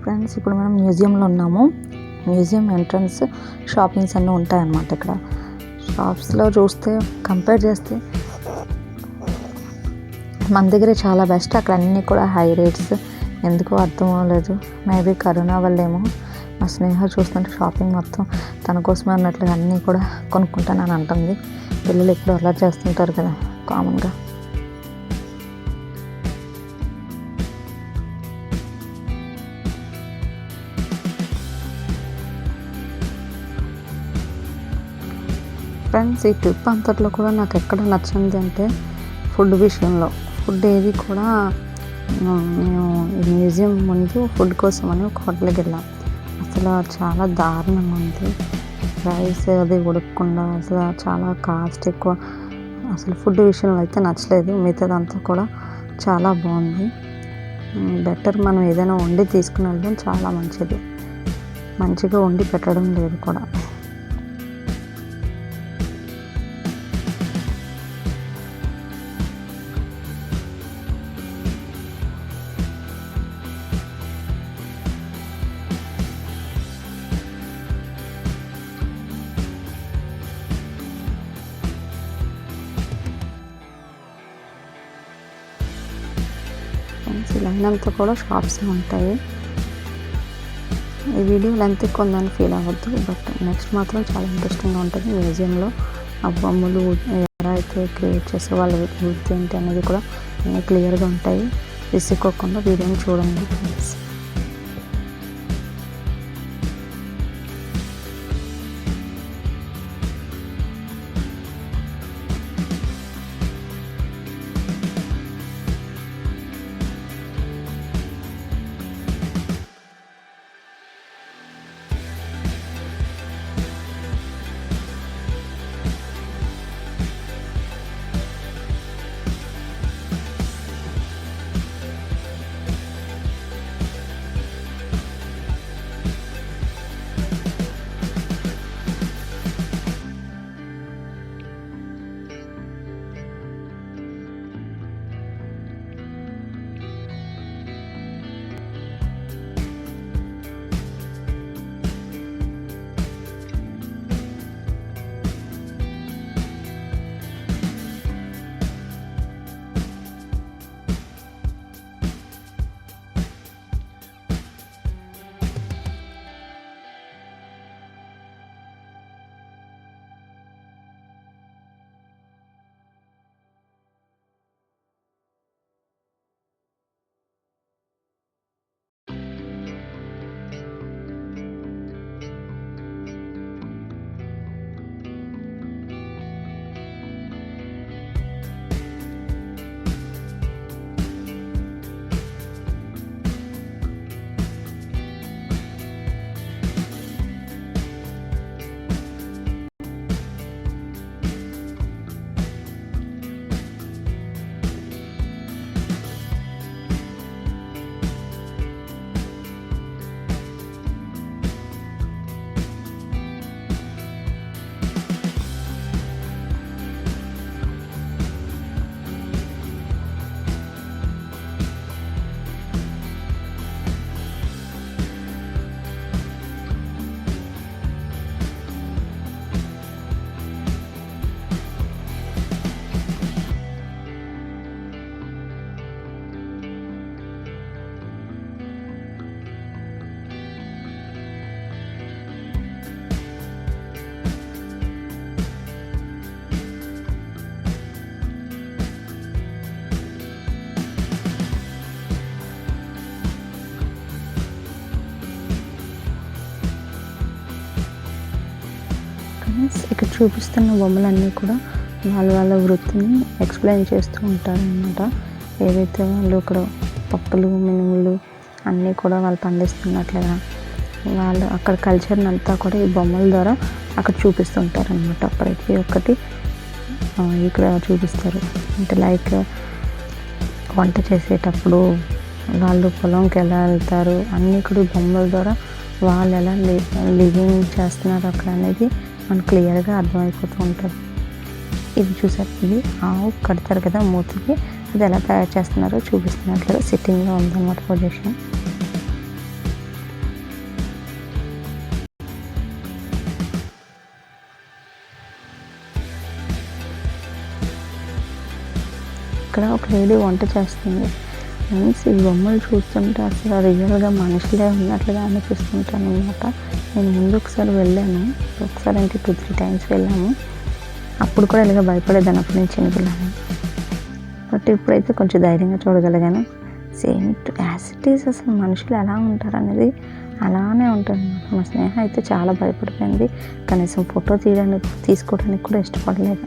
Friends, ఇప్పుడు మనం మ్యూజియంలో ఉన్నాము. మ్యూజియం ఎంట్రన్స్ షాపింగ్స్ అన్నీ ఉంటాయన్నమాట. ఇక్కడ షాప్స్లో చూస్తే కంపేర్ చేస్తే మన దగ్గర చాలా బెస్ట్. అక్కడ అన్నీ కూడా హై రేట్స్. ఎందుకో అర్థం అవ్వలేదు. మేబీ కరోనా వల్లేమో. మా స్నేహ చూస్తుంటే షాపింగ్ మొత్తం తన కోసమే అన్నట్లుగా అన్నీ కూడా కొనుక్కుంటానని అంటుంది. పిల్లలు ఎప్పుడు అలా చేస్తుంటారు కదా కామన్గా. ఫ్రెండ్స్, ఈ ట్రిప్ అంతట్లో కూడా నాకు ఎక్కడ నచ్చింది అంటే ఫుడ్ విషయంలో. ఫుడ్ ఏది కూడా మేము ఈ మ్యూజియం ముందు ఫుడ్ కోసం అని ఒక హోటల్కి వెళ్ళాం. అసలు చాలా దారుణంగా ఉంది. రైస్ అది ఉడకకుండా అసలు చాలా కాస్ట్ ఎక్కువ. అసలు ఫుడ్ విషయంలో అయితే నచ్చలేదు. మిగతాదంతా కూడా చాలా బాగుంది. బెటర్ మనం ఏదైనా వండి తీసుకుని వెళ్ళడం చాలా మంచిది. మంచిగా వండి పెట్టడం లేదు కూడా. లైన్ అంతా కూడా షాప్స్ ఉంటాయి. ఈ వీడియో లెంత్ ఎక్కువ ఉందని ఫీల్ అవ్వద్దు. బట్ నెక్స్ట్ మాత్రం చాలా ఇంట్రెస్టింగ్గా ఉంటుంది. మ్యూజియంలో ఆ బొమ్మలు ఎలా అయితే క్రియేట్ చేసే వాళ్ళ వృత్తి ఏంటి అనేది కూడా అన్నీ క్లియర్గా ఉంటాయి. విసుక్కోకుండా వీడియోని చూడండి ఫ్రెండ్స్. ఇక్కడ చూపిస్తున్న బొమ్మలన్నీ కూడా వాళ్ళ వృత్తిని ఎక్స్ప్లెయిన్ చేస్తూ ఉంటారనమాట. ఏవైతే వాళ్ళు ఇక్కడ పప్పులు మినుములు అన్నీ కూడా వాళ్ళు పండిస్తున్నట్లుగా వాళ్ళు అక్కడ కల్చర్ని అంతా కూడా ఈ బొమ్మల ద్వారా అక్కడ చూపిస్తుంటారనమాట. ప్రతి ఒక్కటి ఇక్కడ చూపిస్తారు. అంటే లైక్ వంట చేసేటప్పుడు వాళ్ళు పొలంకి ఎలా వెళ్తారు అన్నీ కూడా బొమ్మల ద్వారా వాళ్ళు ఎలా లివింగ్ చేస్తున్నారు అక్కడ అనేది మనకు క్లియర్గా అర్థమైపోతూ ఉంటుంది. ఇది చూసారు, ఇది ఆవు కడతారు కదా మూతికి, అది ఎలా తయారు చేస్తున్నారో చూపిస్తున్నట్లుగా సిట్టింగ్లో ఉందన్నమాట పొజిషన్. ఇక్కడ ఒక లేడీ వంట చేస్తుంది. మీన్స్ ఈ బొమ్మలు చూస్తుంటే అసలు రియల్గా మనుషులే ఉన్నట్లుగా అనిపిస్తుంటాను అనమాట. నేను ముందు ఒకసారి వెళ్ళాను, ఒకసారి అంటే 2-3 టైమ్స్ వెళ్ళాము. అప్పుడు కూడా ఇలాగ భయపడేదాన్ని అప్పుడు నేను చిన్నపిల్లని. బట్ ఇప్పుడైతే కొంచెం ధైర్యంగా చూడగలిగాను. Same to as it is అసలు మనుషులు ఎలా ఉంటారు అనేది అలానే ఉంటారన్నమాట. మా స్నేహ అయితే చాలా భయపడిపోయింది. కనీసం ఫోటో తీసుకోవడానికి కూడా ఇష్టపడలేదు.